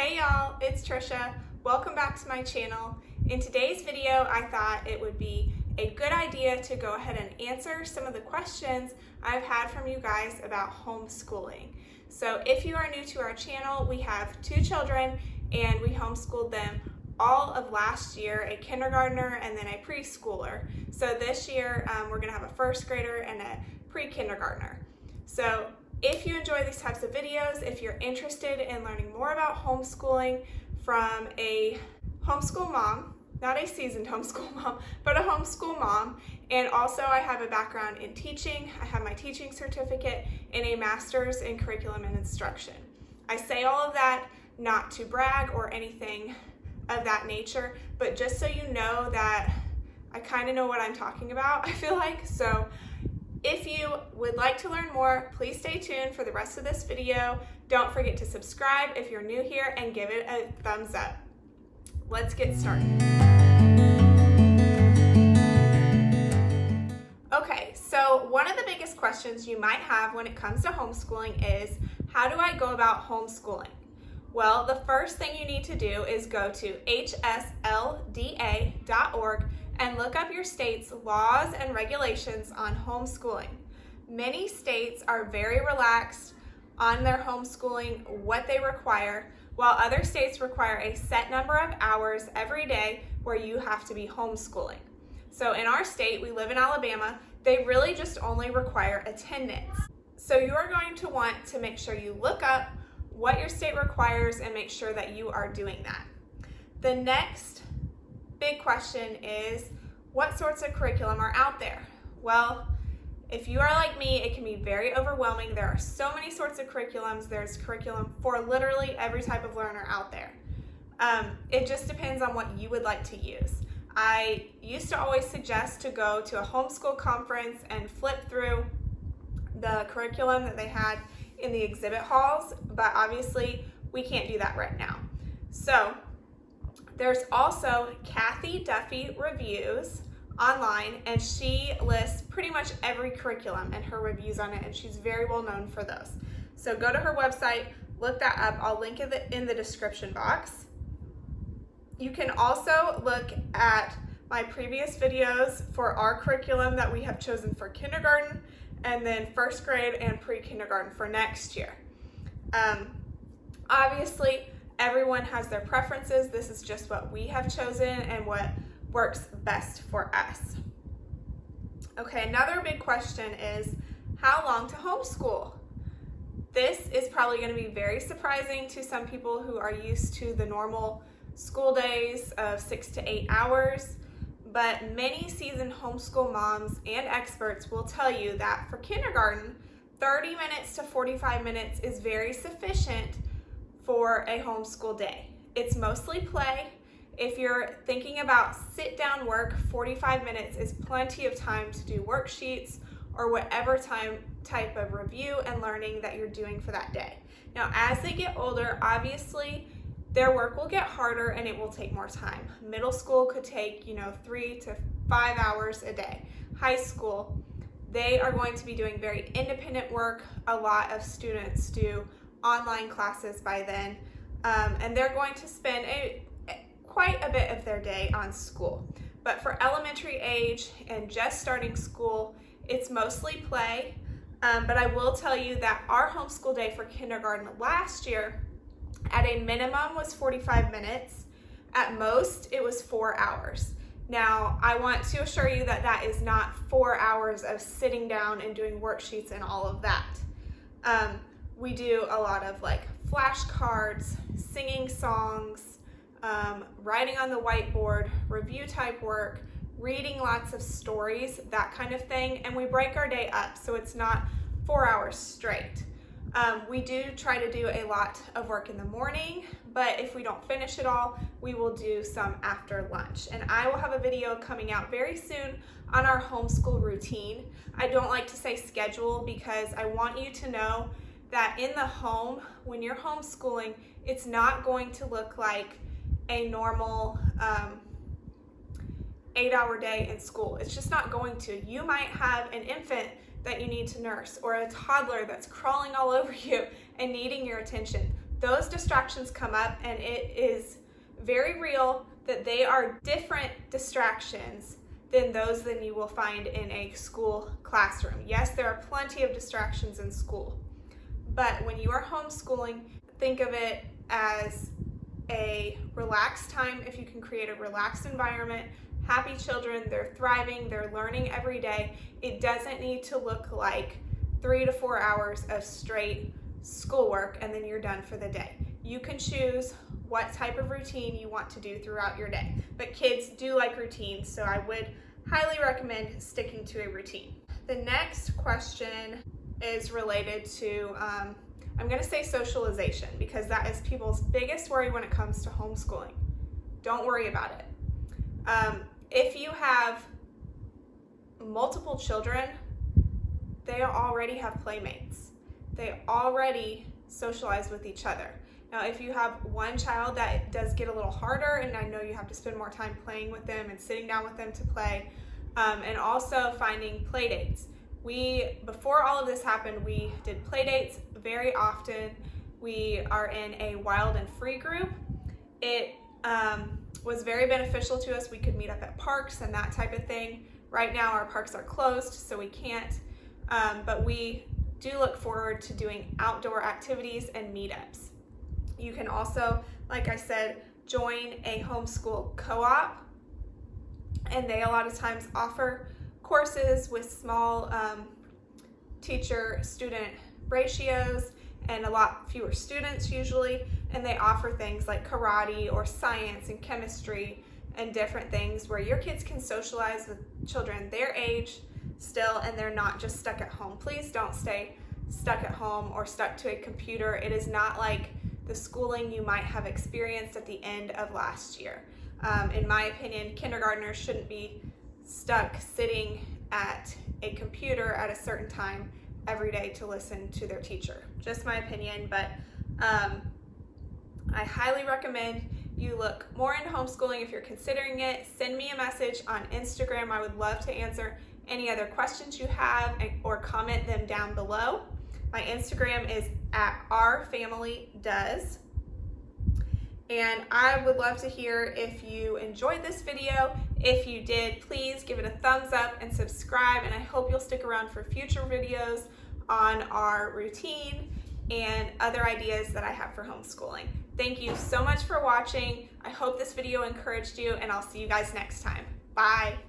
Hey y'all, it's Trisha. Welcome back to my channel. In today's video, I thought it would be a good idea to go ahead and answer some of the questions I've had from you guys about homeschooling. So if you are new to our channel, we have 2 children and we homeschooled them all of last year, a kindergartner and then a preschooler. So this year, we're gonna have a 1st grader and a pre-kindergartner. So if you enjoy these types of videos, if you're interested in learning more about homeschooling from a homeschool mom, not a seasoned homeschool mom, but a homeschool mom, and also I have a background in teaching, I have my teaching certificate and a master's in curriculum and instruction. I say all of that not to brag or anything of that nature, but just so you know that I kind of know what I'm talking about, I feel like. So if you would like to learn more, please stay tuned for the rest of this video. Don't forget to subscribe if you're new here and give it a thumbs up. Let's get started. Okay, so one of the biggest questions you might have when it comes to homeschooling is, how do I go about homeschooling? Well, the first thing you need to do is go to hslda.org and look up your state's laws and regulations on homeschooling. Many states are very relaxed on their homeschooling, what they require, while other states require a set number of hours every day where you have to be homeschooling. So in our state, we live in Alabama, they really just only require attendance. So you are going to want to make sure you look up what your state requires and make sure that you are doing that. The next big question is, what sorts of curriculum are out there? Well, if you are like me, it can be very overwhelming. There are so many sorts of curriculums. There's curriculum for literally every type of learner out there. It just depends on what you would like to use. I used to always suggest to go to a homeschool conference and flip through the curriculum that they had in the exhibit halls, but obviously we can't do that right now. So there's also Kathy Duffy Reviews online, and she lists pretty much every curriculum and her reviews on it, and she's very well known for those. So go to her website, look that up. I'll link it in the description box. You can also look at my previous videos for our curriculum that we have chosen for kindergarten and then 1st grade and pre-kindergarten for next year. Obviously, everyone has their preferences. This is just what we have chosen and what works best for us. Okay, another big question is, how long to homeschool? This is probably going to be very surprising to some people who are used to the normal school days of 6 to 8 hours. But many seasoned homeschool moms and experts will tell you that for kindergarten, 30 minutes to 45 minutes is very sufficient for a homeschool day. It's mostly play. If you're thinking about sit-down work, 45 minutes is plenty of time to do worksheets or whatever type of review and learning that you're doing for that day. Now, as they get older, obviously, their work will get harder and it will take more time. Middle school could take, 3 to 5 hours a day. High school, they are going to be doing very independent work. A lot of students do online classes by then, and they're going to spend quite a bit of their day on school. But for elementary age and just starting school, it's mostly play. But I will tell you that our homeschool day for kindergarten last year, at a minimum, was 45 minutes. At most, it was 4 hours. Now, I want to assure you that that is not 4 hours of sitting down and doing worksheets and all of that. We do a lot of flashcards, singing songs, writing on the whiteboard, review type work, reading lots of stories, that kind of thing. And we break our day up so it's not 4 hours straight. We do try to do a lot of work in the morning, but if we don't finish it all, we will do some after lunch. And I will have a video coming out very soon on our homeschool routine. I don't like to say schedule because I want you to know that in the home, when you're homeschooling, it's not going to look like a normal 8-hour day in school. It's just not going to. You might have an infant that you need to nurse or a toddler that's crawling all over you and needing your attention. those distractions come up, and it is very real that they are different distractions than those that you will find in a school classroom. Yes, there are plenty of distractions in school, but when you are homeschooling, think of it as a relaxed time. If you can create a relaxed environment, happy children, they're thriving, they're learning every day. It doesn't need to look like 3 to 4 hours of straight schoolwork and then you're done for the day. You can choose what type of routine you want to do throughout your day. But kids do like routines, so I would highly recommend sticking to a routine. The next question is related to, I'm going to say socialization, because that is people's biggest worry when it comes to homeschooling. Don't worry about it. If you have multiple children, they already have playmates. They already socialize with each other. Now, if you have one child, that does get a little harder, and I know you have to spend more time playing with them and sitting down with them to play, and also finding play dates. Before all of this happened, we did play dates very often. We are in a wild and free group. It was very beneficial to us. We could meet up at parks and that type of thing. Right now our parks are closed, so we can't, but we do look forward to doing outdoor activities and meetups. You can also, like I said, join a homeschool co-op, and they a lot of times offer courses with small teacher-student ratios and a lot fewer students usually, and they offer things like karate or science and chemistry and different things where your kids can socialize with children their age still, and they're not just stuck at home. Please don't stay stuck at home or stuck to a computer. It is not like the schooling you might have experienced at the end of last year. In my opinion, kindergartners shouldn't be stuck sitting at a computer at a certain time every day to listen to their teacher. Just my opinion, but I highly recommend you look more into homeschooling if you're considering it. Send me a message on Instagram. I would love to answer any other questions you have or comment them down below. My Instagram is @ourfamilydoes. And I would love to hear if you enjoyed this video. If you did, please give it a thumbs up and subscribe, and I hope you'll stick around for future videos on our routine and other ideas that I have for homeschooling. Thank you so much for watching. I hope this video encouraged you, and I'll see you guys next time. Bye.